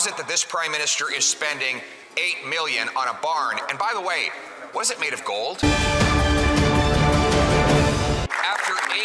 is it that this Prime Minister is spending $8 million on a barn? And by the way, was it made of gold? After 8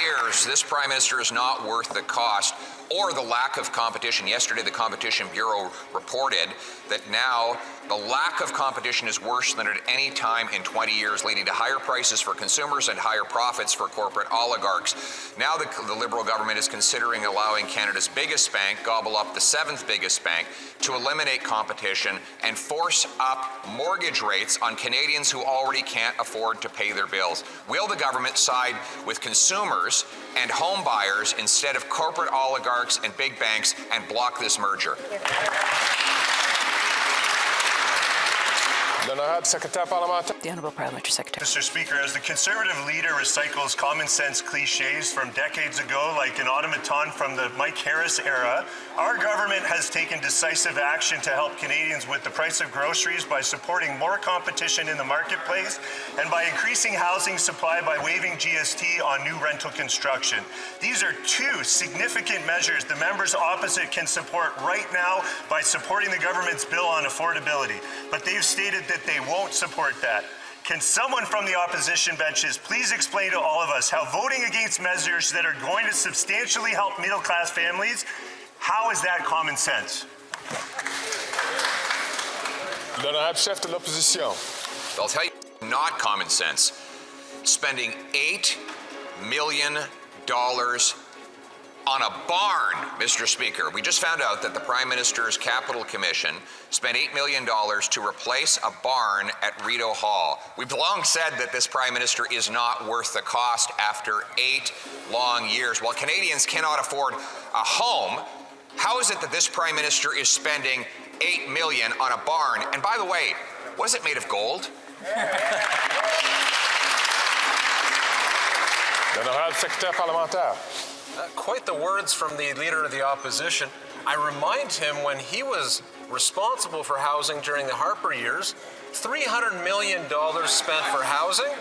years, this Prime Minister is not worth the cost or the lack of competition. Yesterday, the Competition Bureau reported that now the lack of competition is worse than at any time in 20 years, leading to higher prices for consumers and higher profits for corporate oligarchs. Now the Liberal government is considering allowing Canada's biggest bank, gobble up the 7th biggest bank, to eliminate competition and force up mortgage rates on Canadians who already can't afford to pay their bills. Will the government side with consumers and home buyers instead of corporate oligarchs and big banks and block this merger? The Honourable Parliamentary Secretary. Mr. Speaker, as the Conservative leader recycles common sense cliches from decades ago, like an automaton from the Mike Harris era, our government has taken decisive action to help Canadians with the price of groceries by supporting more competition in the marketplace and by increasing housing supply by waiving GST on new rental construction. These are two significant measures the members opposite can support right now by supporting the government's bill on affordability. But they've stated that they won't support that. Can someone from the opposition benches please explain to all of us how voting against measures that are going to substantially help middle-class families, how is that common sense? L'honorable chef de l'opposition. I'll tell you, not common sense. Spending $8 million on a barn, Mr. Speaker. We just found out that the Prime Minister's Capital Commission spent $8 million to replace a barn at Rideau Hall. We've long said that this Prime Minister is not worth the cost after 8 long years. While Canadians cannot afford a home, how is it that this Prime Minister is spending $8 million on a barn? And by the way, was it made of gold? L'honorable secrétaire parlementaire. Quite the words from the Leader of the Opposition. I remind him when he was responsible for housing during the Harper years, $300 million spent for housing,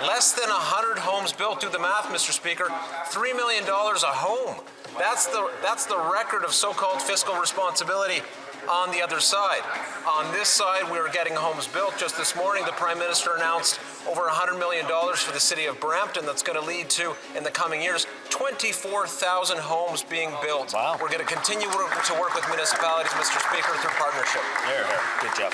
less than 100 homes built. Do the math, Mr. Speaker. $3 million a home. That's the record of so-called fiscal responsibility on the other side. On this side, we are getting homes built. Just this morning, the Prime Minister announced over $100 million for the city of Brampton that's going to lead to, in the coming years, 24,000 homes being built. Wow. We're going to continue to work with municipalities, Mr. Speaker, through partnership. Here. Good job.